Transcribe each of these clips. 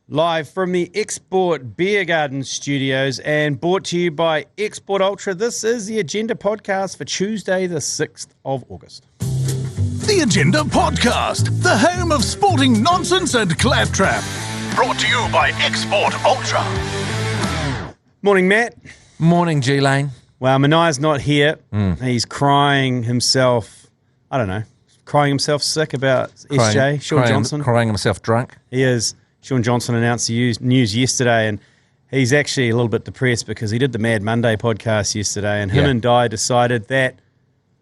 Live from the Export Beer Garden studios and brought to you by Export Ultra. This is the Agenda podcast for Tuesday, the 6th of August. The Agenda podcast, the home of sporting nonsense and claptrap. Brought to you by Export Ultra. Morning, Matt. Morning, G Lane. Well, Manaya's not here. He's crying himself, crying himself sick about SJ, Shaun Johnson. Crying himself drunk. He is. Shaun Johnson announced the news yesterday, and he's actually a little bit depressed because he did the Mad Monday podcast yesterday, and him and Di decided that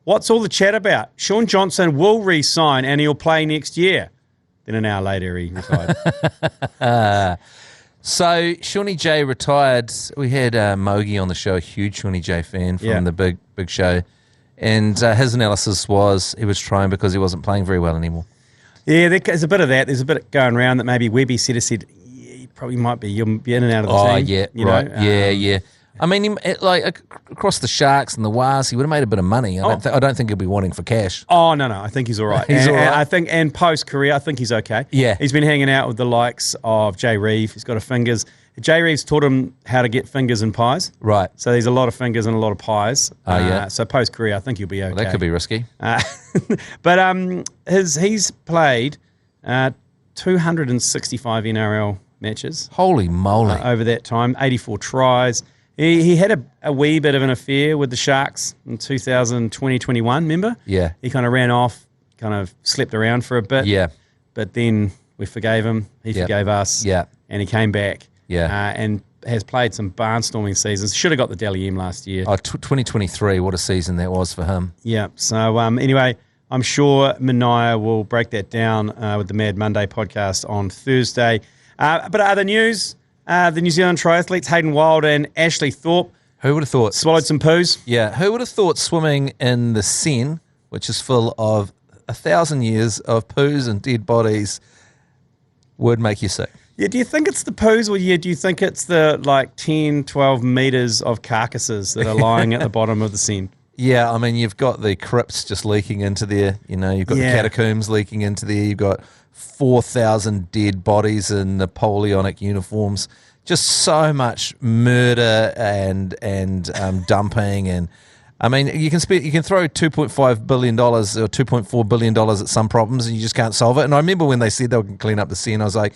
what's all the chat about? Shaun Johnson will re-sign and he'll play next year. Then an hour later, he retired. So Shawnee J retired. We had Mogi on the show, a huge Shawnee J fan from the big show, and his analysis was he was trying because he wasn't playing very well anymore. Yeah, there's a bit of that. There's a bit going around that maybe Webby said, yeah, you probably might be. You'll be in and out of the team. Oh, yeah, right. Yeah. I mean, across the Sharks and the Wars, he would have made a bit of money. I don't think he'll be wanting for cash. Oh, no. I think he's all right. He's all right. And post-career, I think he's okay. Yeah. He's been hanging out with the likes of Jay Reeve. He's got a fingers. Jay Reeve's taught him how to get fingers and pies. Right. So there's a lot of fingers and a lot of pies. Oh, yeah. So post-career, I think he'll be okay. Well, that could be risky. But he's played 265 NRL matches. Holy moly. Over that time, 84 tries. He had a wee bit of an affair with the Sharks in 2020-21, remember? Yeah. He kind of ran off, kind of slept around for a bit. Yeah. But then we forgave him. He forgave us. Yeah. And he came back. Yeah. And has played some barnstorming seasons. Should have got the Dally M last year. 2023, what a season that was for him. Yeah. So anyway, I'm sure Manaya will break that down with the Mad Monday podcast on Thursday. But other news, the New Zealand triathletes Hayden Wilde and Ashley Thorpe. Who would have thought? Swallowed some poos. Yeah, who would have thought swimming in the Seine, which is full of 1,000 years of poos and dead bodies, would make you sick? Yeah, do you think it's the poos or do you think it's the 10, 12 metres of carcasses that are lying at the bottom of the Seine? Yeah, I mean, you've got the crypts just leaking into there. You know, you've got the catacombs leaking into there. You've got 4,000 dead bodies in Napoleonic uniforms. Just so much murder and dumping. And I mean, you can throw $2.5 billion or $2.4 billion at some problems, and you just can't solve it. And I remember when they said they were clean up the Seine, I was like,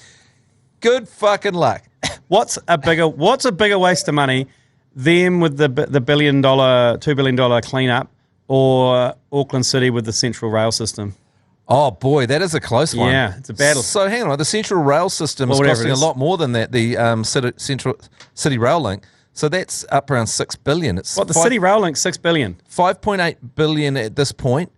good fucking luck. What's a bigger waste of money? Them with the $2 billion cleanup, or Auckland City with the Central Rail system? Oh boy, that is a close one. Yeah, it's a battle. So hang on, the Central Rail system is costing a lot more than that. The Central City Rail Link, so that's up around $6 billion. It's the City Rail Link, $6 billion, $5.8 billion at this point,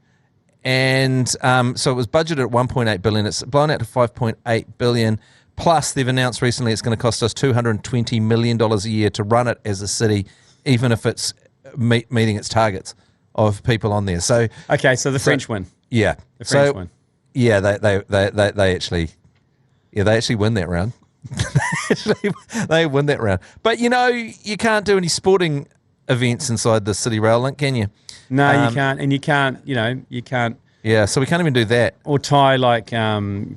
and so it was budgeted at $1.8 billion. It's blown out to $5.8 billion. Plus, they've announced recently it's going to cost us $220 million a year to run it as a city, even if it's meeting its targets of people on there. So so the French win. Yeah, the French win. Yeah, they actually win that round. They win that round. But you can't do any sporting events inside the City Rail Link, can you? No, you can't, and you can't. Yeah, so we can't even do that. Or tie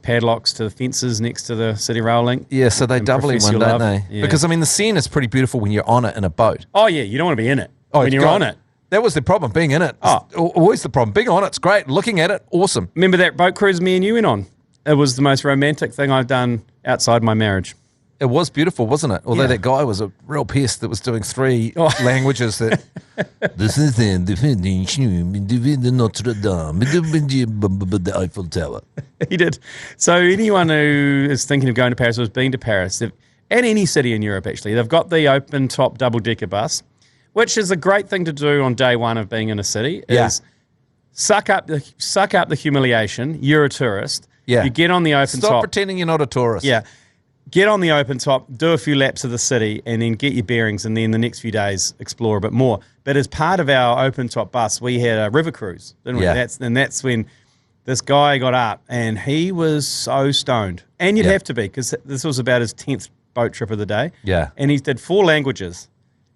padlocks to the fences next to the City Rail Link. Yeah, so they doubly win, don't they? Yeah. Because, I mean, the Seine is pretty beautiful when you're on it in a boat. Oh, yeah, you don't want to be in it when you're on it. That was the problem, being in it. Always the problem. Being on it's great. Looking at it, awesome. Remember that boat cruise me and you went on? It was the most romantic thing I've done outside my marriage. It was beautiful, wasn't it? Although that guy was a real pest that was doing 3 languages. That this is the Notre Dame, the Eiffel Tower. He did. So anyone who is thinking of going to Paris or has been to Paris, and any city in Europe actually, they've got the open top double-decker bus, which is a great thing to do on day one of being in a city. Is suck up the humiliation. You're a tourist. Yeah. You get on the open top. Stop pretending you're not a tourist. Yeah. Get on the open top, do a few laps of the city, and then get your bearings, and then the next few days explore a bit more. But as part of our open top bus, we had a river cruise, didn't we? Yeah. That's when this guy got up, and he was so stoned. And you'd have to be, because this was about his 10th boat trip of the day. Yeah. And he did 4 languages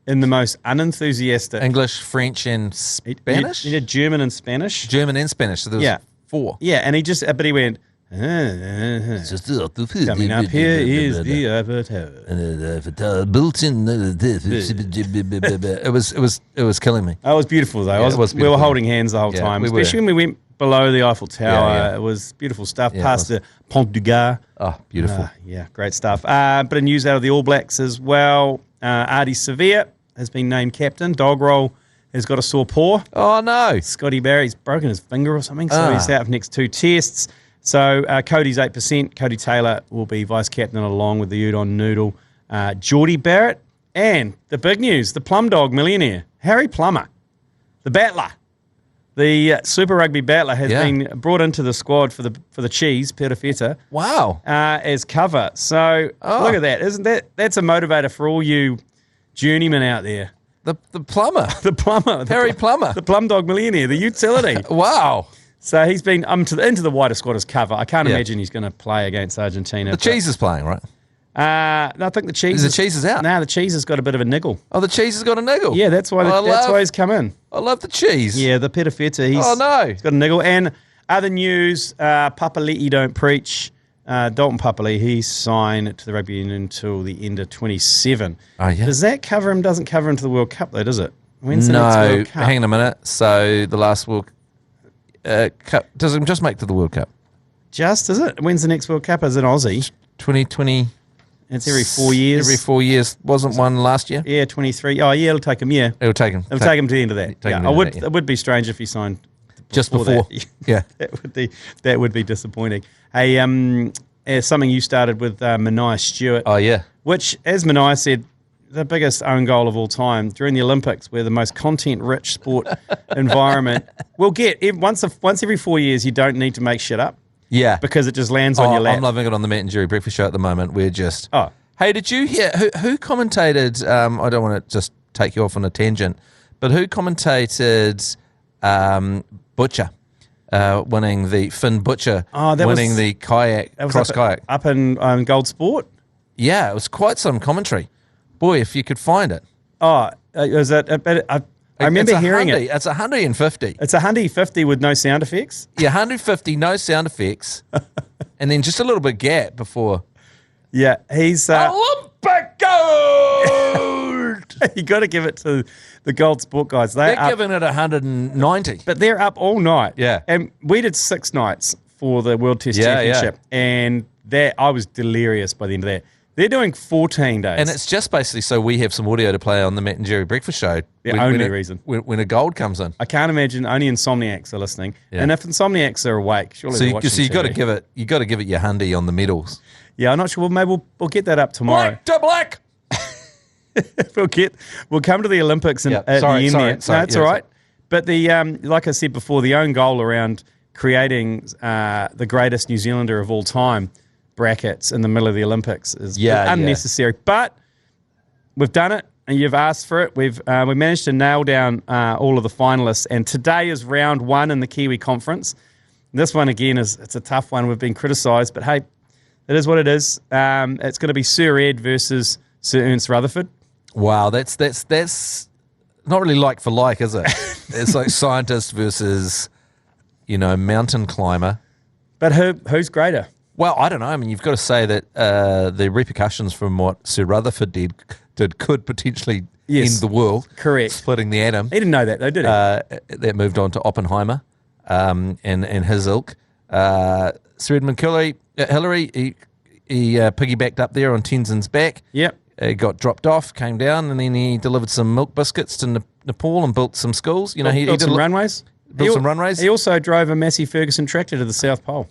in the most unenthusiastic. English, French, and Spanish? He did German and Spanish. German and Spanish, so there was 4. Yeah, and he went, Coming up here is the Eiffel Tower. Built in. It was killing me. Oh, it was beautiful, though. Yeah, it was we were beautiful. holding hands the whole Yeah, time, we were. especially when we went below the Eiffel Tower. Yeah. It was beautiful stuff. Yeah, Past the Pont du Gard. Oh, beautiful. Yeah, great stuff. Bit of news out of the All Blacks as well. Artie Sevilla has been named captain. Dog Roll has got a sore paw. Oh, no. Scotty Barry's broken his finger or something, so he's out for next 2 tests. So Cody's 8%. Cody Taylor will be vice captain along with the Udon Noodle, Geordie Barrett, and the big news: the Plum Dog millionaire Harry Plummer, the battler, the Super Rugby battler, has been brought into the squad for the Cheese Perifeta. Wow. As cover. So look at that! That's a motivator for all you journeymen out there? The plumber. The plumber. Harry Plummer. The Plum Dog millionaire, the utility. Wow. So he's been into the wider squad as cover. I can't imagine he's going to play against Argentina. The Cheese is playing, right? No, I think the Cheese. The Cheese is out. No, the Cheese has got a bit of a niggle. Oh, the Cheese has got a niggle. Yeah, that's why. That's why he's come in. I love the Cheese. Yeah, the Perifeta. Oh no, he's got a niggle. And other news: Papali'i don't preach. Dalton Papali'i, he's signed to the rugby union until the end of 27. Oh yeah. Does that cover him? Doesn't cover him to the World Cup though, does it? When's the next World Cup? Hang on a minute. So the last World Cup doesn't just make to the World Cup. Just, is it? When's the next World Cup? Is it Aussie? 2020. It's every 4 years. Every 4 years. Wasn't one last year? Yeah, 23. Oh, yeah, it'll take him, yeah. It'll take him. It'll take him to the end of that. Yeah, it would be strange if he signed just before. That. Yeah. That would be disappointing. Hey, something you started with Mania Stewart. Oh, yeah. Which, as Mania said, the biggest own goal of all time during the Olympics, where the most content-rich sport environment will get. Once every 4 years, you don't need to make shit up. Yeah. Because it just lands on your lap. I'm loving it on the Matt and Jerry Breakfast Show at the moment. We're just... Oh. Hey, did you hear... Who commentated... I don't want to just take you off on a tangent, but who commentated Butcher winning the... Finn Butcher winning the kayak, cross kayak? Up in Gold Sport? Yeah, it was quite some commentary. Boy, if you could find it. Oh, is it... I remember hearing it. It's 150. It's 150 with no sound effects? Yeah, 150, no sound effects. And then just a little bit gap before. Yeah, he's... Olympic gold! You got to give it to the Gold Sport guys. They're giving it 190. But they're up all night. Yeah. And we did 6 nights for the World Test Championship. Yeah. And I was delirious by the end of that. They're doing 14 days. And it's just basically so we have some audio to play on the Matt and Jerry Breakfast Show. The only reason. When a gold comes in. I can't imagine only insomniacs are listening. Yeah. And if insomniacs are awake, surely they're watching you got to give it your hundy on the medals. Yeah, I'm not sure. Well, maybe we'll get that up tomorrow. Black to black! We'll come to the Olympics at the end there. No, it's all right. But the like I said before, the own goal around creating the greatest New Zealander of all time brackets in the middle of the Olympics is unnecessary. Yeah. But we've done it, and you've asked for it. We managed to nail down all of the finalists, and today is round 1 in the Kiwi Conference. And this one again it's a tough one. We've been criticised, but hey, it is what it is. It's going to be Sir Ed versus Sir Ernst Rutherford. Wow, that's not really like for like, is it? It's like scientist versus mountain climber. But who's greater? Well, I don't know. I mean, you've got to say that the repercussions from what Sir Rutherford did could potentially end the world. Correct. Splitting the atom. He didn't know that, though, did he? That moved on to Oppenheimer and his ilk. Sir Edmund Hillary, he piggybacked up there on Tenzin's back. Yep. He got dropped off, came down, and then he delivered some milk biscuits to Nepal and built some schools. He built some runways. Built some runways. He also drove a Massey Ferguson tractor to the South Pole.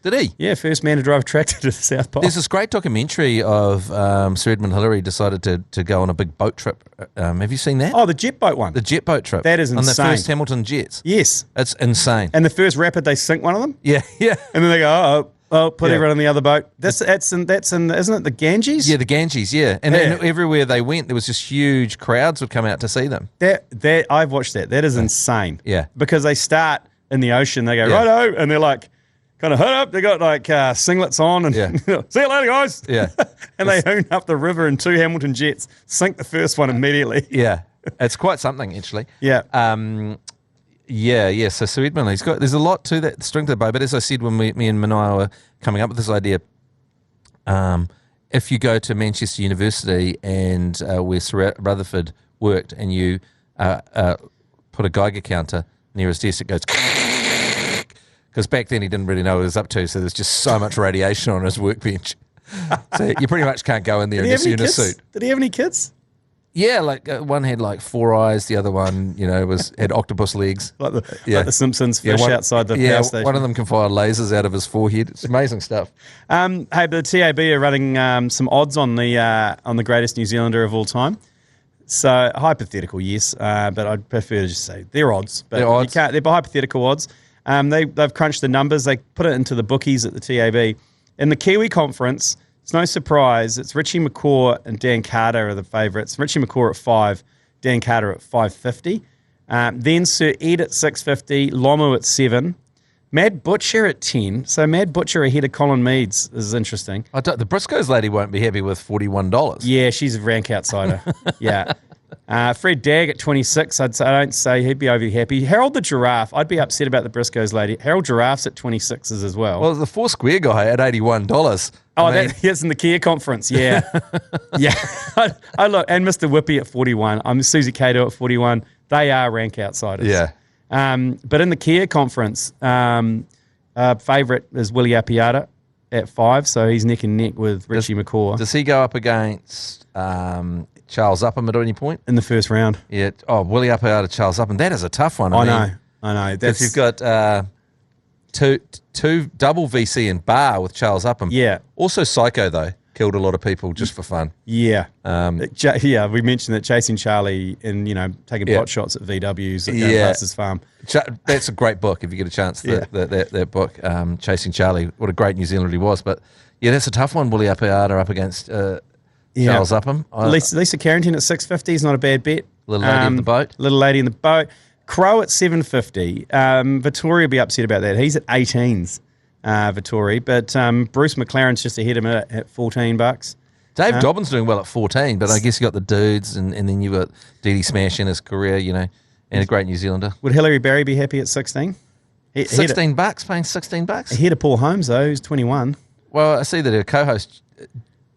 Did he? Yeah, first man to drive a tractor to the South Pole. There's this great documentary of Sir Edmund Hillary decided to go on a big boat trip. Have you seen that? Oh, the jet boat one. The jet boat trip. That is insane. On the first Hamilton jets. Yes. It's insane. And the first rapid, they sink one of them? Yeah, yeah. And then they go, put everyone on the other boat. That's in, isn't it the Ganges? Yeah, the Ganges, yeah. And everywhere they went, there was just huge crowds would come out to see them. That I've watched that. That is insane. Yeah. Because they start in the ocean, they go, righto, and they're like, kind of hood up. They got like singlets on and see you later, guys. Yeah. And they hoon up the river in 2 Hamilton jets, sink the first one immediately. Yeah. It's quite something, actually. Yeah. Yeah. So Edmund, there's a lot to that string to the bow. But as I said, when me and Manaia were coming up with this idea, if you go to Manchester University and where Sir Rutherford worked, and you put a Geiger counter near his desk, it goes because back then he didn't really know what he was up to. So there's just so much radiation on his workbench. So you pretty much can't go in there unless you're in a suit. Did he have any kids? Yeah, like one had like 4 eyes, the other one, had octopus legs. Like the Simpsons fish outside the power station. One of them can fire lasers out of his forehead. It's amazing stuff. Hey, but the TAB are running some odds on the greatest New Zealander of all time. So hypothetical, yes, but I'd prefer to just say they're odds. But they're hypothetical odds. They've crunched the numbers. They put it into the bookies at the TAB. In the Kiwi Conference, it's no surprise. It's Richie McCaw and Dan Carter are the favourites. Richie McCaw at 5, Dan Carter at 550. Then Sir Ed at 650, Lomu at 7, Mad Butcher at 10. So Mad Butcher ahead of Colin Meads. This is interesting. The Briscoes lady won't be happy with $41. Yeah, she's a rank outsider. Yeah. Fred Dagg at 26. I don't say he'd be overly happy. Harold the Giraffe. I'd be upset about the Briscoes lady. Harold Giraffe's at 26s as well. Well, the 4 Square guy at $81. That's in the Kia conference. Yeah. Yeah. I look, and Mr. Whippy at 41. I'm Susie Cato at 41. They are rank outsiders. Yeah. But in the Kia conference, favourite is Willie Apiata at 5. So he's neck and neck with Richie McCaw. Does he go up against Charles Upham at any point? In the first round. Yeah. Oh, Willie Apiata, Charles Upham. That is a tough one. I know. Because you've got two double VC and bar with Charles Upham. Yeah. Also Psycho, though. Killed a lot of people just for fun. Yeah. We mentioned that chasing Charlie and, taking pot shots at VWs at Ghostbusters Farm. That's a great book if you get a chance, that book, Chasing Charlie. What a great New Zealander he was. But, yeah, that's a tough one, Willie Apiata up against Charles Upham. Lisa Carrington at 650 is not a bad bet. Little lady in the boat. Little lady in the boat. Crow at 750. Vittori will be upset about that. He's at 18s, Vittori. But Bruce McLaren's just ahead of him at $14. Dave Dobbin's doing well at 14, but I guess you got the dudes, and then you got Dee Smash in his career, and a great New Zealander. Would Hilary Barry be happy at 16? $16, paying $16? Ahead of Paul Holmes, though, who's 21. Well, I see that her co-host,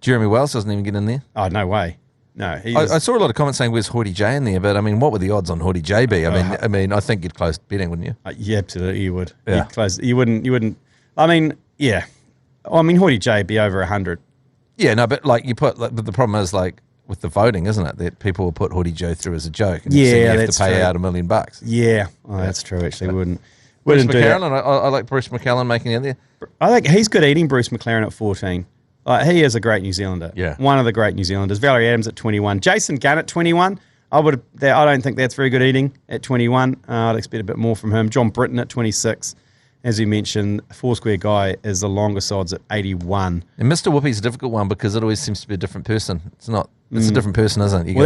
Jeremy Wells, doesn't even get in there. Oh, no way. No, I saw a lot of comments saying, "Where's Hoity J in there?" But I mean, what would the odds on Hoity J be? I mean, I think you'd close betting, wouldn't you? Yeah, absolutely, you would. Yeah. You wouldn't. I mean, yeah. I mean, Hoity J would be over 100. Yeah, no, but but the problem is with the voting, isn't it? That people will put Hoity J through as a joke, and you have to pay out $1 million. Yeah, that's true. Actually, wouldn't. Bruce McLaren, I like Bruce McLaren making it there. I think he's good eating. Bruce McLaren at 14. He is a great New Zealander. Yeah. One of the great New Zealanders. Valerie Adams at 21. Jason Gunn at 21. I don't think that's very good eating at 21. I'd expect a bit more from him. John Britton at 26. As you mentioned, 4 Square Guy is the longest odds at 81. And Mr. Whoopi's a difficult one because it always seems to be a different person. It's not. It's a different person, isn't it?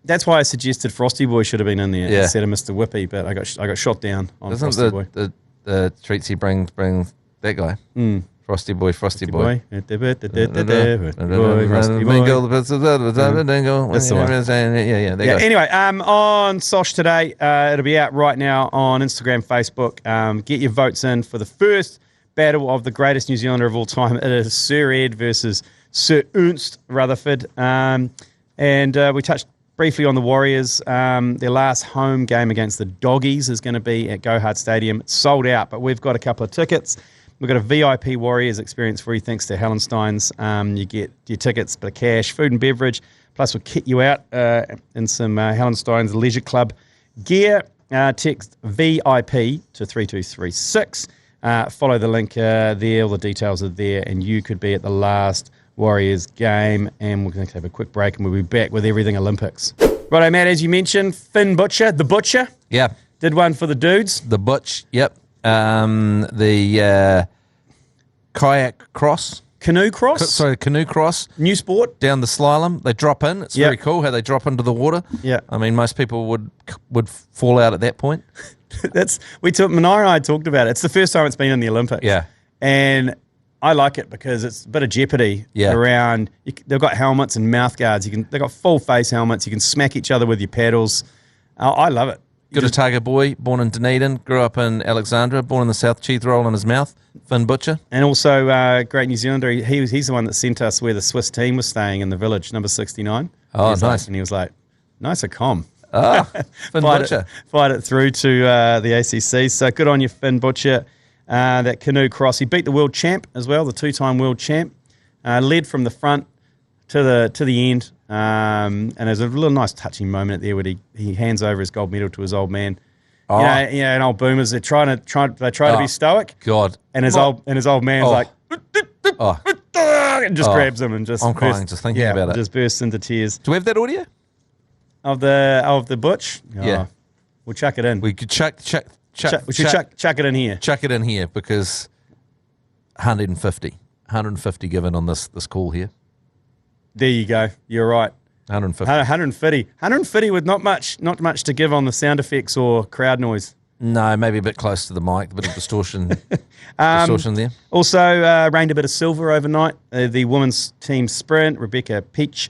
That's why I suggested Frosty Boy should have been in there instead of Mr. Whoopi, but I got shot down on Frosty Boy. The treats he brings that guy. Frosty Boy. Frosty Boy. Boy. That's the one. Yeah. Anyway, on Sosh today, it'll be out right now on Instagram, Facebook. Get your votes in for the first battle of the greatest New Zealander of all time. It is Sir Ed versus Sir Ernst Rutherford. And we touched briefly on the Warriors. Their last home game against the Doggies is going to be at Go Hard Stadium. It's sold out, but we've got a couple of tickets. We've got a VIP Warriors experience for you thanks to Hallenstein's. You get your tickets, bit of cash, food and beverage. Plus, we'll kit you out in some Hallenstein's Leisure Club gear. Text VIP to 3236. Follow the link there. All the details are there. And you could be at the last Warriors game. And we're going to have a quick break and we'll be back with everything Olympics. Righto, Matt, as you mentioned, Finn Butcher, the Butcher. Yeah. Did one for the dudes. The Butch, yep. The kayak cross. Canoe cross? Canoe cross. New sport. Down the slalom. They drop in. It's very cool how they drop into the water. Yeah. I mean, most people would fall out at that point. Manaia and I talked about it. It's the first time it's been in the Olympics. Yeah. And I like it because it's a bit of jeopardy around. They've got helmets and mouth guards. They've got full face helmets. You can smack each other with your paddles. I love it. Good Otago boy, born in Dunedin, grew up in Alexandra, born in the South, teeth roll in his mouth, Finn Butcher. And also great New Zealander. He's the one that sent us where the Swiss team was staying in the village, number 69. Oh, nice. And he was like, nice a com. Ah, Finn Butcher. Fight it through to the ACC. So good on you, Finn Butcher. That canoe cross. He beat the world champ as well, the 2-time world champ. Led from the front to the end. And there's a little nice touching moment there where he hands over his gold medal to his old man. Oh. And old boomers, they try to be stoic. God. And his old man's like and just grabs him and just I'm crying just thinking about it. Just bursts into tears. Do we have that audio? Of the butch? Oh, Yeah. We'll chuck it in. We could chuck chuck it in here. Chuck it in here because 150 given on this call here. There you go. You're right. 150 with not much to give on the sound effects or crowd noise. No, maybe a bit close to the mic, a bit of distortion there. Also rained a bit of silver overnight. The women's team sprint, Rebecca Peach,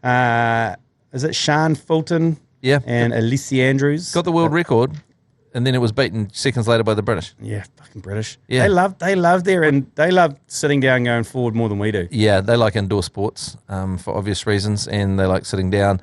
is it Sian Fulton? Yeah. And Alicia Andrews. Got the world record, and then it was beaten seconds later by the British. Yeah, fucking British. Yeah. They love sitting down going forward more than we do. Yeah, they like indoor sports for obvious reasons, and they like sitting down.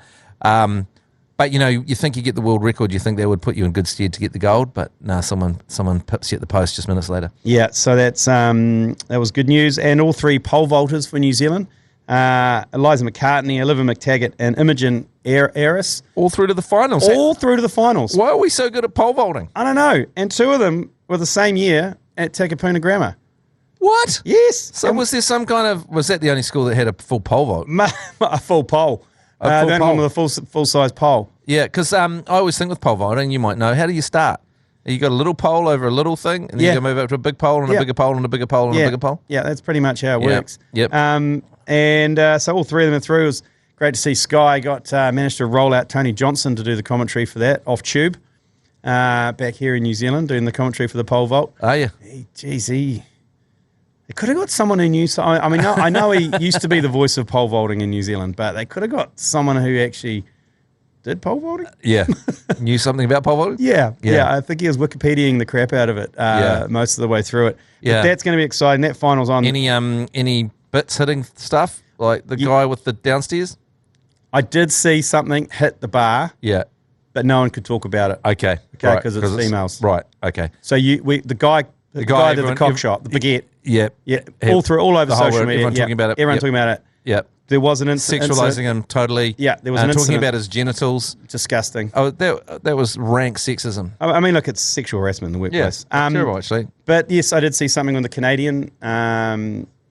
But, you think you get the world record, you think that would put you in good stead to get the gold, but no, someone pips you at the post just minutes later. Yeah, so that was good news. And all three pole vaulters for New Zealand, Eliza McCartney, Olivia McTaggart, and Imogen Aris. All through to the finals. All through to the finals. Why are we so good at pole vaulting? I don't know. And two of them were the same year at Takapuna Grammar. What? Yes. So was there some kind of, was that the only school that had a full pole vault? A full pole. A full the only pole. one with a full-size pole. Yeah, because I always think with pole vaulting, you might know, how do you start? You got a little pole over a little thing, and then you got to move up to a big pole and a bigger pole and a bigger pole and a bigger pole? Yeah, that's pretty much how it works. Yep. So all three of them are through. It was great to see Sky managed to roll out Tony Johnson to do the commentary for that off tube back here in New Zealand, doing the commentary for the pole vault. Oh, yeah. They could have got someone who knew. I mean, I know he used to be the voice of pole vaulting in New Zealand, but they could have got someone who actually did pole vaulting. Yeah. Knew something about pole vaulting? Yeah. I think he was Wikipediaing the crap out of it most of the way through it. Yeah. But that's going to be exciting. That final's on. Any bits hitting stuff? Like the guy with the downstairs? I did see something hit the bar. Yeah. But no one could talk about it. Okay. Because it's females. Right. Okay. So the guy did the cock shot, the baguette. Yeah. All over social media. Everyone talking about it. Everyone talking about it. Yeah. There was an incident. Sexualizing him totally. Yeah, there was an talking incident. about his genitals. Disgusting. Oh, that was rank sexism. I mean, look, it's sexual harassment in the workplace. Yeah, terrible, actually. But yes, I did see something on the Canadian.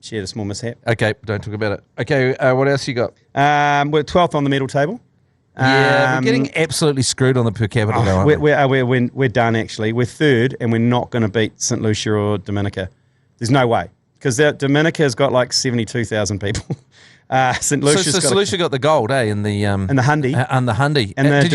She had a small mishap. Okay, don't talk about it. Okay, what else you got? We're 12th on the medal table. Yeah, we're getting absolutely screwed on the per capita though, aren't we? We're done, actually. We're third, and we're not going to beat St. Lucia or Dominica. There's no way. Because Dominica's got like 72,000 people. St. Lucia's St. Lucia got the gold, in the Hundy. And the Hundy. And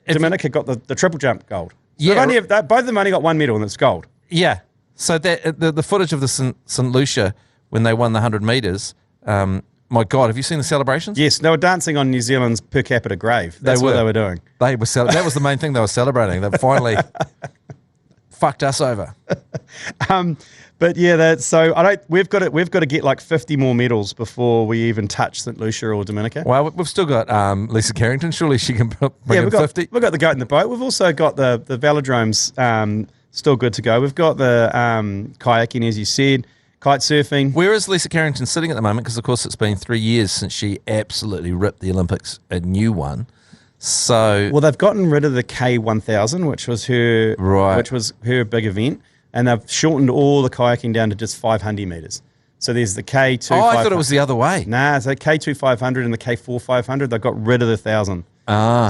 Dominica got the triple jump gold. So Yeah. both of them only got one medal, and it's gold. Yeah. So that the footage of the St. Lucia when they won the 100 metres, my God, have you seen the celebrations? Yes, they were dancing on New Zealand's per capita grave. That's what they were doing. That was the main thing they were celebrating. They finally fucked us over. But yeah, we've got to get like 50 more medals before we even touch St. Lucia or Dominica. Well, we've still got Lisa Carrington. Surely she can bring in 50. We've got the goat in the boat. We've also got the velodromes still good to go. We've got the kayaking, as you said, kite surfing. Where is Lisa Carrington sitting at the moment? Because, of course, it's been 3 years since she absolutely ripped the Olympics a new one. So, well, they've gotten rid of the K1000, which was her big event, and they've shortened all the kayaking down to just 500 meters. So there's the K2. Oh, I thought it was the other way. Nah, so K2500 and the K4500, they got rid of the 1000.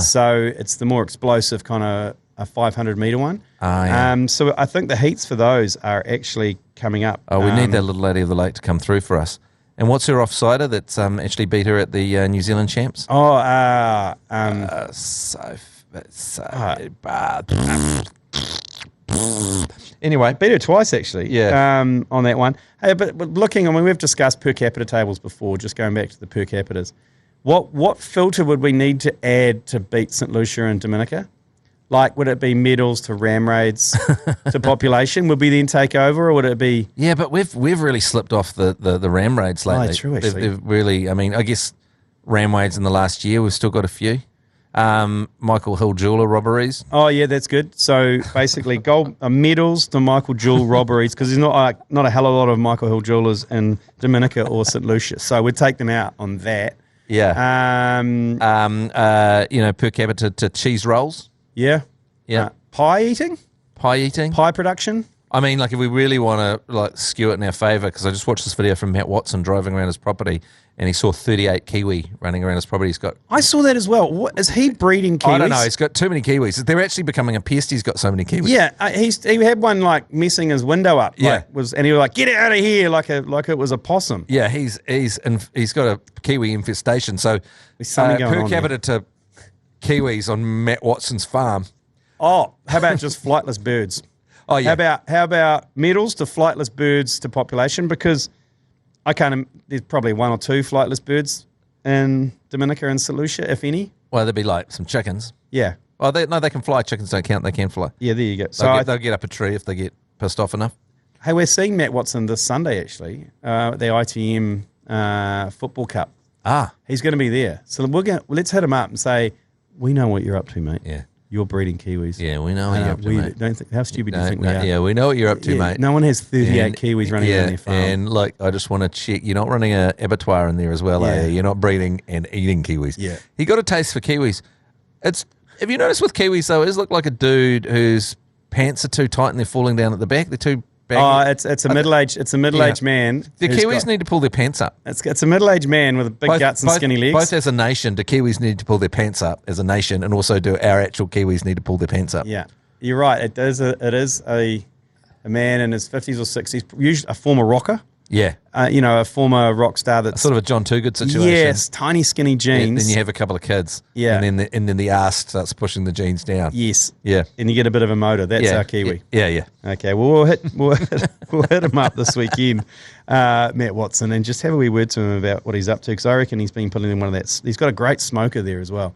So it's the more explosive kind of a 500 meter one. Yeah. So I think the heats for those are actually coming up. Oh, we need that little lady of the lake to come through for us. And what's her offsider that's actually beat her at the New Zealand champs? So bad. Anyway, beat her twice actually. Yeah. On that one. Hey, but looking, I mean, we've discussed per capita tables before. Just going back to the per capitas, what filter would we need to add to beat St. Lucia and Dominica? Like, would it be medals to ram raids to population? Would we then take over, or would it be? Yeah, but we've really slipped off the ram raids lately. Oh, true, actually. They've really, I mean, I guess ram raids in the last year, we've still got a few. Michael Hill jeweler robberies. Oh yeah, that's good. So basically, gold medals to Michael Jewell robberies, because there's not a hell of a lot of Michael Hill jewelers in Dominica or St Lucia. So we'd take them out on that. Yeah. Per capita to cheese rolls. Yeah. Yeah. Pie eating. Pie production. I mean, like, if we really want to skew it in our favour, because I just watched this video from Matt Watson driving around his property, and he saw 38 kiwi running around his property. I saw that as well. What, is he breeding kiwis? I don't know. He's got too many kiwis. They're actually becoming a pest. He's got so many kiwis. Yeah, he had one messing his window up. And he was like, get out of here, like it was a possum. Yeah, he's got a kiwi infestation. So per capita to kiwis on Matt Watson's farm. Oh, how about just flightless birds? Oh yeah. How about medals to flightless birds to population? Because there's probably one or two flightless birds in Dominica and St Lucia, if any. Well, there'd be like some chickens. Yeah. Oh, they can fly. Chickens don't count. They can fly. Yeah, there you go. They'll get up a tree if they get pissed off enough. Hey, we're seeing Matt Watson this Sunday, actually, the ITM Football Cup. He's going to be there. So let's hit him up and say, we know what you're up to, mate. Yeah. You're breeding kiwis. Yeah, we know what you're up to, mate. How stupid do you think we are? Yeah, we know what you're up to, mate. No one has 38 kiwis running around their farm. And look, I just want to check. You're not running an abattoir in there as well, are you? You're not breeding and eating kiwis. Yeah. You got a taste for kiwis. Have you noticed with kiwis, though, it look like a dude whose pants are too tight and they're falling down at the back? They're too baggy. It's a middle-aged man. The Kiwis need to pull their pants up. It's a middle-aged man with big guts and skinny legs. Both as a nation, the Kiwis need to pull their pants up as a nation, and also do our actual Kiwis need to pull their pants up. Yeah, you're right. It is a man in his 50s or 60s, usually a former rocker. Yeah. A former rock star that's sort of a John Toogood situation. Yes, tiny skinny jeans. And then you have a couple of kids. Yeah. And then the ass starts pushing the jeans down. Yes. Yeah. And you get a bit of a motor. That's our Kiwi. Yeah. Okay. Well, we'll hit him up this weekend, Matt Watson, and just have a wee word to him about what he's up to, because I reckon he's been putting in one of that. He's got a great smoker there as well.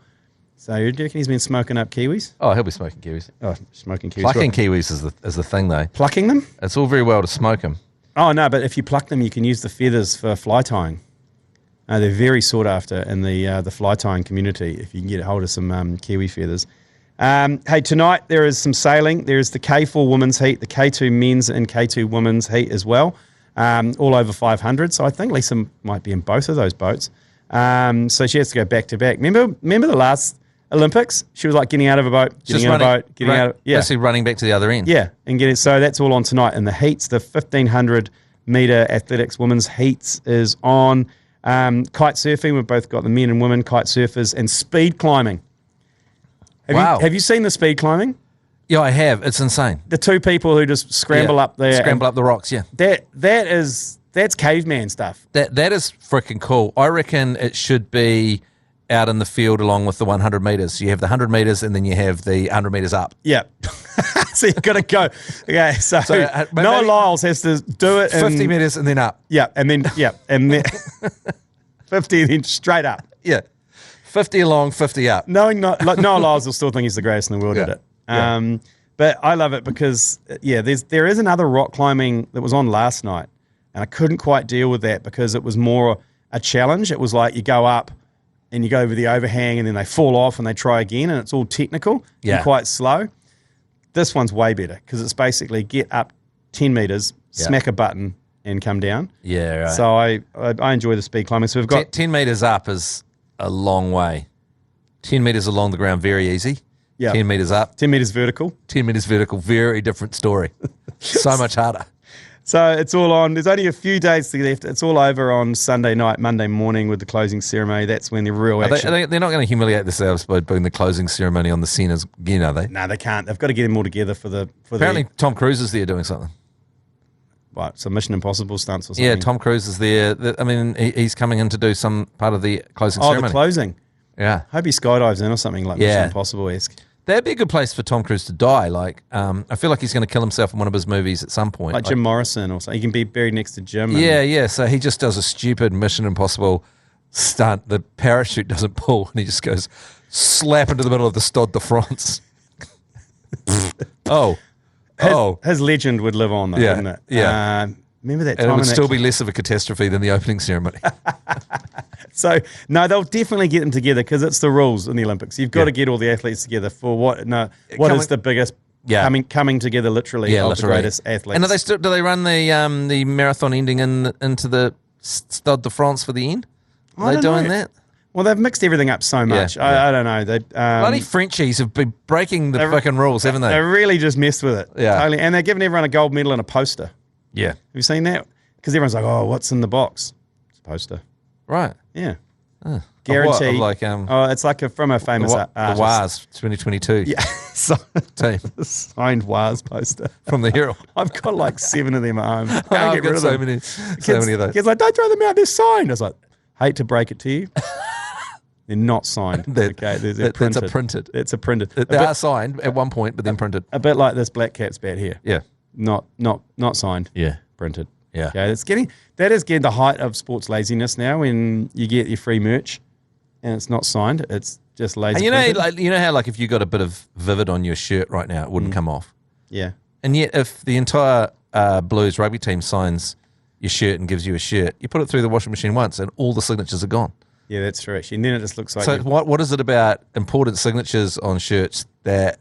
So do you reckon he's been smoking up kiwis? Oh, he'll be smoking kiwis. Oh, smoking kiwis. Plucking kiwis is the thing, though. Plucking them? It's all very well to smoke them. Oh, no, but if you pluck them, you can use the feathers for fly tying. They're very sought after in the fly tying community, if you can get hold of some kiwi feathers. Hey, tonight there is some sailing. There is the K4 women's heat, the K2 men's and K2 women's heat as well, all over 500. So I think Lisa might be in both of those boats. So she has to go back to back. Remember the last Olympics? She was like getting out of a boat, Basically running back to the other end. Yeah, and so that's all on tonight. And the heats, the 1,500 metre athletics women's heats is on. Kite surfing, we've both got the men and women kite surfers, and speed climbing. Have you seen the speed climbing? Yeah, I have. It's insane. The two people who just scramble up there. Scramble up the rocks, yeah. That's caveman stuff. That is freaking cool. I reckon it should be out in the field along with the 100 metres. You have the 100 metres and then you have the 100 metres up. Yeah. So you've got to go. Okay, so Noah Lyles has to do it 50 metres and then up. Yeah, and then 50 and then straight up. Yeah. 50 along, 50 up. Noah Lyles will still think he's the greatest in the world at it. But I love it because, there is another rock climbing that was on last night, and I couldn't quite deal with that because it was more a challenge. It was like you go up and you go over the overhang and then they fall off and they try again, and it's all technical and quite slow. This one's way better because it's basically get up 10 metres, smack a button and come down. Yeah, right. So I enjoy the speed climbing. So we've got 10 metres up is a long way. 10 metres along the ground, very easy. Yeah. 10 metres up. 10 metres vertical. 10 metres vertical, very different story. So much harder. So it's all on. There's only a few days left. It's all over on Sunday night, Monday morning with the closing ceremony. That's when the real action. They're not going to humiliate themselves by doing the closing ceremony on the centres, are they? No, they can't. They've got to get them all together for the. Apparently, Tom Cruise is there doing something. What, some Mission Impossible stunts or something? Yeah, Tom Cruise is there. I mean, he's coming in to do some part of the closing ceremony. Oh, the closing. Yeah. Hope he skydives in or something like Mission Impossible-esque. That'd be a good place for Tom Cruise to die. Like, I feel like he's going to kill himself in one of his movies at some point. Like Jim Morrison or something. He can be buried next to Jim. Yeah. So he just does a stupid Mission Impossible stunt. The parachute doesn't pull, and he just goes slap into the middle of the Stade de France. His legend would live on, though, wouldn't it? Yeah. Remember that time? And it would still be less of a catastrophe than the opening ceremony. So, no, they'll definitely get them together because it's the rules in the Olympics. You've got to get all the athletes together for what is the biggest coming together literally of the greatest athletes. And do they run the marathon ending into the Stade de France for the end? Are they doing that? Well, they've mixed everything up so much. I don't know. Bloody Frenchies have been breaking the fucking rules, haven't they? They really just messed with it. Yeah. Totally. And they're giving everyone a gold medal and a poster. Yeah. Have you seen that? Because everyone's like, oh, what's in the box? It's a poster. Right. Yeah. Guaranteed. It's like from a famous the WAS 2022 team. Signed WAS poster. From the Herald. I've got like 7 of them at home. Can't I've get got rid of so them. many of those. Kids like, don't throw them out, they're signed. I was like, hate to break it to you. They're not signed. They're printed. It's a printed. They are signed at one point, but then printed. A bit like this Black Cat's bat here. Yeah. Not signed. Yeah. Printed. Yeah. Okay. That is getting the height of sports laziness now when you get your free merch and it's not signed. It's just lazy. And you know how if you got a bit of Vivid on your shirt right now, it wouldn't come off. Yeah. And yet if the entire Blues rugby team signs your shirt and gives you a shirt, you put it through the washing machine once and all the signatures are gone. Yeah, that's true, actually. And then it just looks like... So what is it about important signatures on shirts that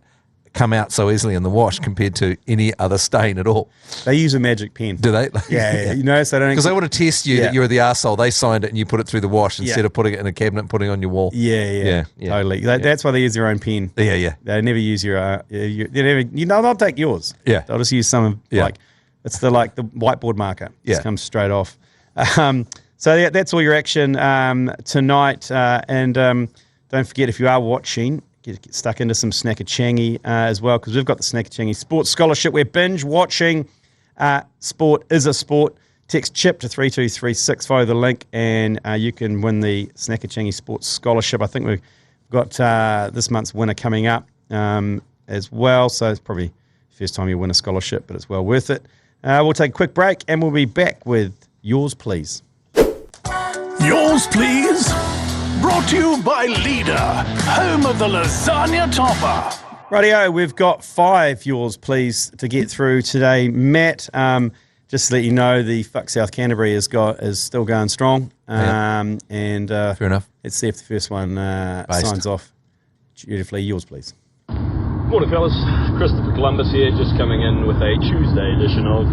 come out so easily in the wash compared to any other stain at all? They use a magic pen. Do they? Yeah. You know, so because they want to test you that you're the arsehole. They signed it and you put it through the wash instead of putting it in a cabinet and putting it on your wall. Yeah. Totally. That's why they use their own pen. Yeah. They never use your... they'll take yours. Yeah. They'll just use some it's the whiteboard marker. Just comes straight off. So that's all your action tonight. And don't forget, if you are watching, get stuck into some Snackachangi as well, because we've got the Snackachangi Sports Scholarship. We're binge watching Sport is a Sport. Text CHIP to 32336, follow the link, and you can win the Snackachangi Sports Scholarship. I think we've got this month's winner coming up as well, so it's probably the first time you win a scholarship, but it's well worth it. We'll take a quick break, and we'll be back with Yours Please. Yours Please, brought to you by Leader, home of the lasagna topper. Rightio, we've got 5 Yours Please to get through today. Matt, just to let you know, the Fuck South Canterbury is still going strong. And fair enough. Let's see if the first one signs off dutifully. Yours Please. Morning, fellas. Christopher Columbus here, just coming in with a Tuesday edition of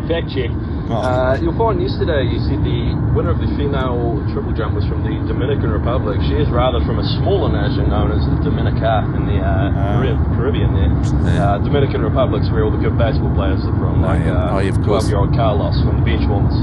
Fact Check. You'll find yesterday you said the winner of the female triple jump was from the Dominican Republic. She is rather from a smaller nation known as Dominica in the Caribbean there. Yeah. Dominican Republic's where all the good basketball players are from, like 12-year-old Carlos from the Benchwarmers.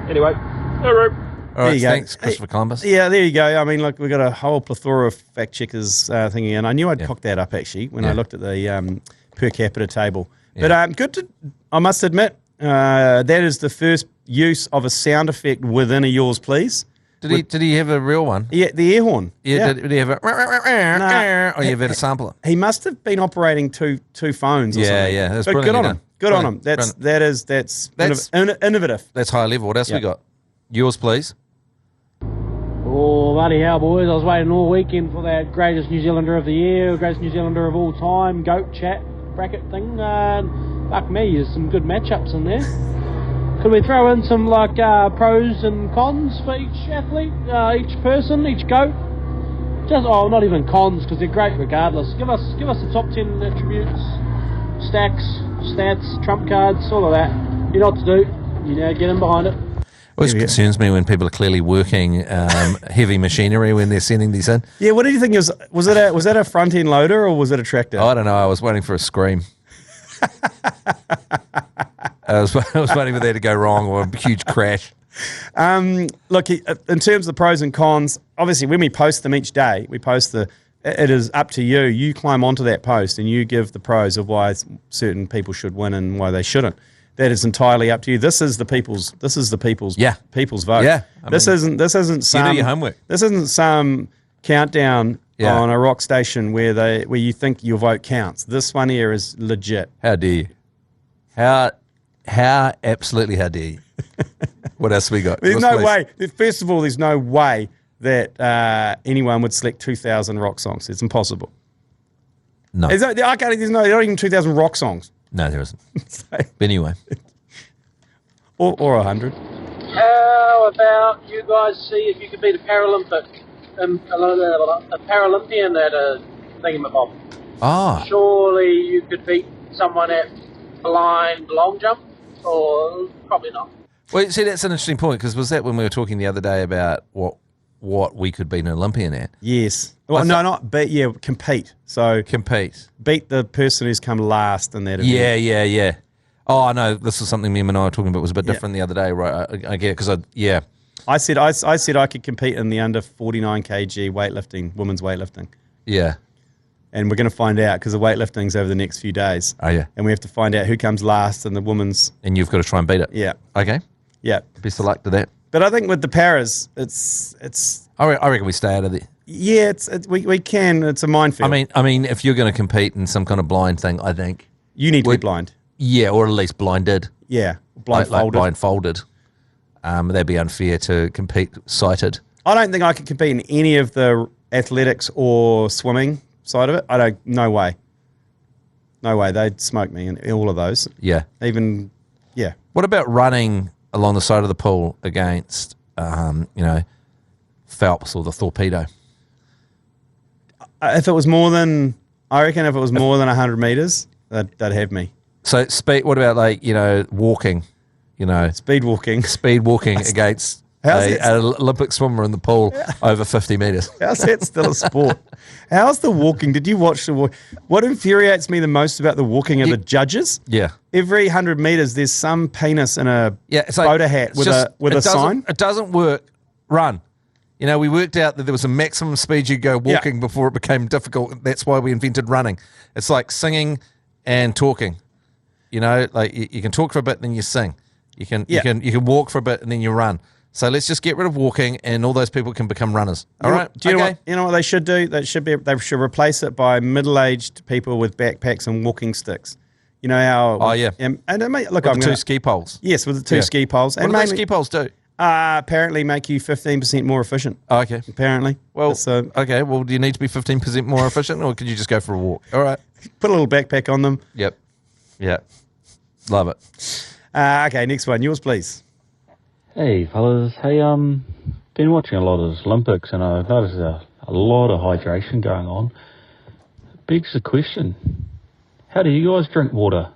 Anyway, all right. All right, thanks, Christopher Columbus. Yeah, there you go. I mean, look, we've got a whole plethora of fact checkers thingy, and I knew I'd cock that up actually when I looked at the per capita table. Yeah. But I must admit, that is the first use of a sound effect within a Yours Please. Did he have a real one? Yeah, the air horn. Yeah. Did he have a... or you had a sampler? He must have been operating two phones or something. Yeah. That's but good on him. Good on him. That's innovative. That's high level. What else we got? Yours Please. Oh, bloody hell, boys. I was waiting all weekend for that greatest New Zealander of the year, greatest New Zealander of all time, GOAT chat bracket thing. Fuck me, there's some good matchups in there. Could we throw in some pros and cons for each athlete, each person, each GOAT? Not even cons, because they're great regardless. Give us the top 10 attributes, stacks, stats, trump cards, all of that. You know what to do. Get in behind it. Always concerns me when people are clearly working heavy machinery when they're sending these in. Yeah, what do you think was that a front end loader or was it a tractor? I don't know. I was waiting for a scream. I was waiting for there to go wrong or a huge crash. Look, in terms of the pros and cons, obviously when we post them each day, it is up to you. You climb onto that post and you give the pros of why certain people should win and why they shouldn't. That is entirely up to you. This is the people's people's vote. Yeah. This isn't some, you do your homework. This isn't some countdown on a rock station where you think your vote counts. This one here is legit. How dare you? How absolutely how dare you? What else we got? There's no way. First of all, there's no way that anyone would select 2,000 rock songs. It's impossible. No. There's not even 2,000 rock songs. No, there isn't. But anyway. Or 100. How about you guys see if you could beat a Paralympian at a thingamabob? Ah. Surely you could beat someone at blind long jump, or probably not. Well, see, that's an interesting point, because was that when we were talking the other day about what we could beat an Olympian at? Yes. Well, compete. So Compete. beat the person who's come last in that event. Yeah. Oh, I know. This is something me and I were talking about. It was a bit different the other day, right? I get it, because I said I could compete in the under 49 kg weightlifting, women's weightlifting. Yeah. And we're going to find out, because the weightlifting's over the next few days. Oh, yeah. And we have to find out who comes last in the women's. And you've got to try and beat it. Yeah. Okay. Yeah. Best of luck to that. But I think with the paras, it's. I reckon we stay out of there. Yeah, we can. It's a minefield. I mean, if you're going to compete in some kind of blind thing, I think you need to be blind. Yeah, or at least blinded. Yeah, blindfolded. Like blindfolded. That'd be unfair to compete sighted. I don't think I could compete in any of the athletics or swimming side of it. No way. No way. They'd smoke me in all of those. Yeah. Even, yeah. What about running along the side of the pool against, Phelps or the torpedo? If it was more than 100 meters, they'd have me. So speed. What about walking? Speed walking. Speed walking against an Olympic swimmer in the pool over 50 meters. How's that still a sport? How's the walking? Did you watch the walk? What infuriates me the most about the walking are the judges. Yeah. Every 100 meters, there's some penis in a it's like, photo hat with a sign. It doesn't work. Run. We worked out that there was a maximum speed you go walking before it became difficult. That's why we invented running. It's like singing and talking. You can talk for a bit, then you sing. You can walk for a bit, and then you run. So let's just get rid of walking, and all those people can become runners. All right. Do you know what they should do? They should replace it by middle-aged people with backpacks and walking sticks. You know how? Oh yeah. And it may, look, with the two ski poles. Yes, with the two ski poles. What do those ski poles do? Apparently make you 15% more efficient. Oh, okay. Apparently. Well, okay. Well, do you need to be 15% more efficient, or could you just go for a walk? All right. Put a little backpack on them. Yep. Love it. Okay, next one. Yours, please. Hey, fellas. Hey, been watching a lot of this Olympics, and I've noticed a lot of hydration going on. It begs the question, how do you guys drink water?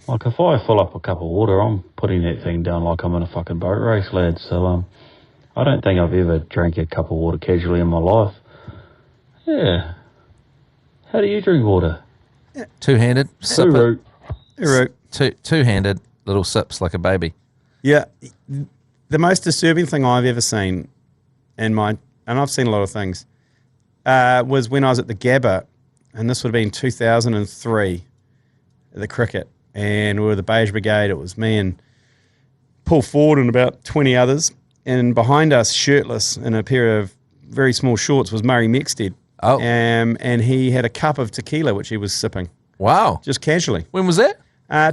Like, if I fill up a cup of water, I'm putting that thing down like I'm in a fucking boat race, lads. So, I don't think I've ever drank a cup of water casually in my life. Yeah. How do you drink water? Yeah. Two-handed. Sip it. Two-handed little sips like a baby. Yeah. The most disturbing thing I've ever seen and I've seen a lot of things, was when I was at the Gabba, and this would have been 2003, at the cricket, and we were the Beige Brigade. It was me and Paul Ford and about 20 others, and behind us, shirtless in a pair of very small shorts, was Murray Mexted. Oh. And he had a cup of tequila, which he was sipping. Wow. Just casually. When was that?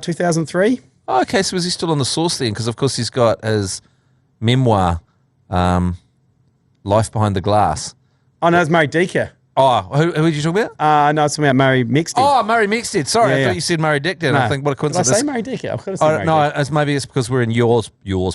2003. Oh, okay, so was he still on the sauce then? Because, of course, he's got his memoir, Life Behind the Glass. Oh, no, it's Murray Deaker. Oh, who did you talk about? No, it's about Murray Mexted. Oh, Murray Mexted. Sorry, I thought you said Murray Dickton. No. I think, what a coincidence. Did I say Murray Deaker? I could have said Murray Deaker. Maybe it's because we're in yours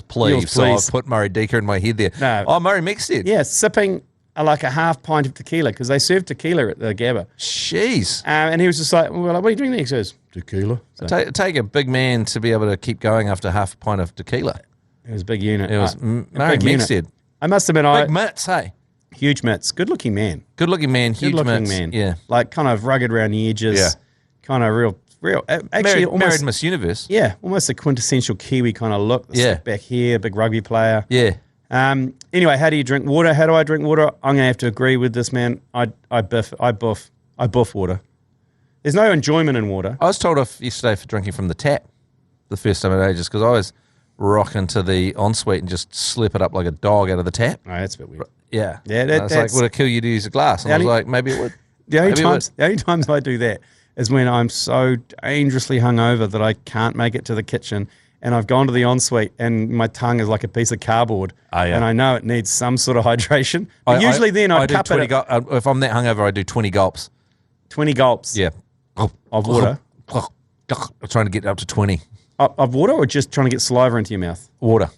please. So I've put Murray Deaker in my head there. No. Oh, Murray Mexted. Yeah, sipping like a half pint of tequila, because they served tequila at the Gabba. Jeez. And he was just like, well, what are you drinking there? He says, tequila. So Take a big man to be able to keep going after half a pint of tequila. it was a big unit. It was Murray Mexted. I must admit, Big mitts, hey? huge mitts. Good-looking man. Good-looking man, huge Good-looking mitts. man. Yeah. Like kind of rugged around the edges. Yeah. Kind of real. Actually, Married Miss Universe. Yeah, almost a quintessential Kiwi kind of look. Yeah. Back here, big rugby player. Yeah. Anyway, how do you drink water? How do I drink water? I'm going to have to agree with this man. I buff water. There's no enjoyment in water. I was told off yesterday for drinking from the tap the first time in ages, because I was rocking to the ensuite and just slip it up like a dog out of the tap. Oh, that's a bit weird. Yeah. Yeah, And it's like, would it kill you to use a glass? And I was like, maybe it would. The only times I do that is when I'm so dangerously hungover that I can't make it to the kitchen, and I've gone to the ensuite and my tongue is like a piece of cardboard. Oh, yeah. And I know it needs some sort of hydration. But usually then I do cup 20 it. if I'm that hungover, I do 20 gulps. 20 gulps Yeah. of water. I'm trying to get up to 20. Of water or just trying to get saliva into your mouth? Water.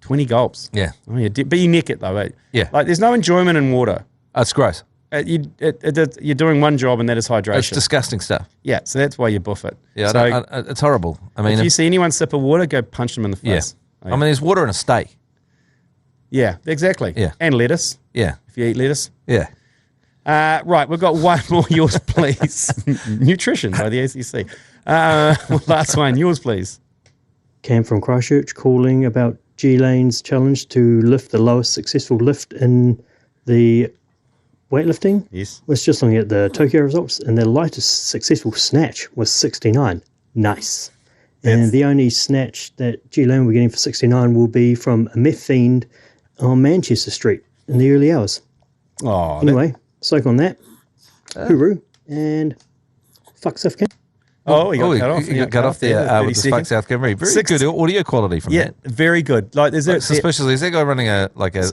20 gulps. Yeah. Oh, yeah. But you neck it though, eh? Yeah. Like there's no enjoyment in water. It's gross. You're doing one job and that is hydration. It's disgusting stuff. Yeah, so that's why you buff it. Yeah, so it's horrible. I mean, if you see anyone sip of water, go punch them in the face. Yeah. I mean, there's water in a steak. Yeah, exactly. Yeah. And lettuce, Yeah. if you eat lettuce. Yeah. Right, we've got one more. Yours, please. Nutrition by the ACC. Last one. Yours, please. Cam from Christchurch calling about G Lane's challenge to lift the lowest successful lift in the weightlifting. Yes. Was just looking at the Tokyo results, and their lightest successful snatch was 69. Nice. And the only snatch that G Lane will be getting for 69 will be from a meth fiend on Manchester Street in the early hours. Oh, Anyway, soak on that. Hooroo. And fuck South Cam. Oh, he got cut off. He got cut off there with the Fuck South Camry. Very good audio quality from that. Very good. Like there's Suspiciously, is that guy running a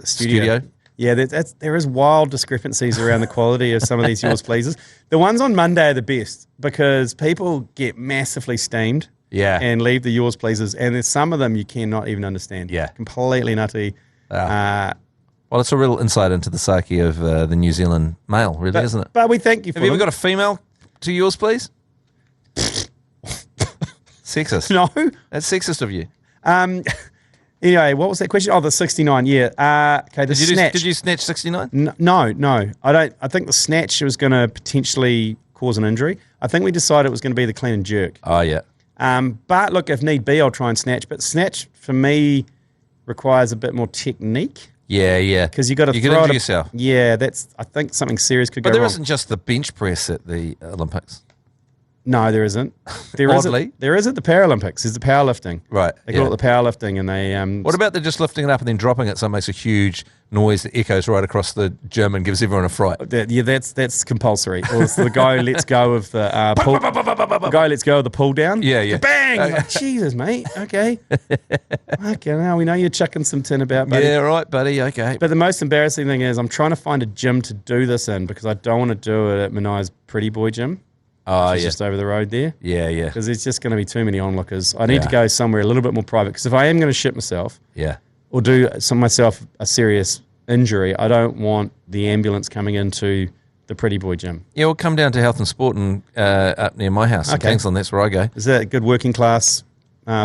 studio? Yeah, there is wild discrepancies around the quality of some of these yours pleases. The ones on Monday are the best because people get massively steamed. Yeah. And leave the yours pleases, and there's some of them you cannot even understand. Yeah. Completely nutty. Well, it's a real insight into the psyche of the New Zealand male, really, isn't it? But we thank you for Have you ever got a female to yours, please? Sexist. No. That's sexist of you. Anyway, what was that question? Oh, the 69. Yeah. Okay. The snatch. Did you snatch 69? No. I don't. I think the snatch was going to potentially cause an injury. I think we decided it was going to be the clean and jerk. Oh yeah. But look, if need be, I'll try and snatch. But snatch for me requires a bit more technique. Yeah. Because you got to you throw get into it. yourself. Yeah, I think something serious could go But there wrong. isn't just the bench press at the Olympics. No, there isn't. Oddly. There is at the Paralympics. There's the powerlifting. Right. They call it the powerlifting, and they. What about they're just lifting it up and then dropping it so it makes a huge noise that echoes right across the gym and gives everyone a fright? That's compulsory. Or it's the guy who lets go of the pull. The guy who lets go of the pull down. Yeah. Bang! Like, Jesus, mate. Okay. Okay, now we know you're chucking some tin about, buddy. Yeah, right, buddy. Okay. But the most embarrassing thing is I'm trying to find a gym to do this in because I don't want to do it at Manai's Pretty Boy Gym. Oh, It's just over the road there. Yeah. Because there's just going to be too many onlookers. I need to go somewhere a little bit more private because if I am going to shit myself or do myself a serious injury, I don't want the ambulance coming into the Pretty Boy Gym. Yeah, we'll come down to Health and Sport and up near my house in Kingsland. That's where I go. Is that a good working class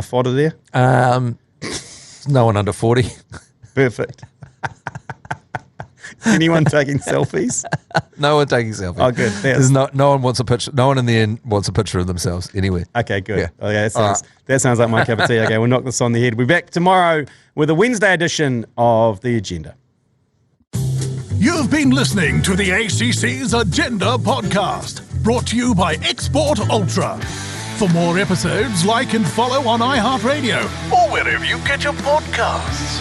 fodder there? No one under 40. Perfect. Anyone taking selfies? No one taking selfies. Oh, good. There's no one wants a picture. No one in the end wants a picture of themselves anywhere. Okay, good. Yeah. Okay, that sounds like my cup of tea. Okay, we'll knock this on the head. We'll be back tomorrow with a Wednesday edition of The Agenda. You've been listening to the ACC's Agenda podcast, brought to you by Export Ultra. For more episodes, like and follow on iHeartradio or wherever you get your podcasts.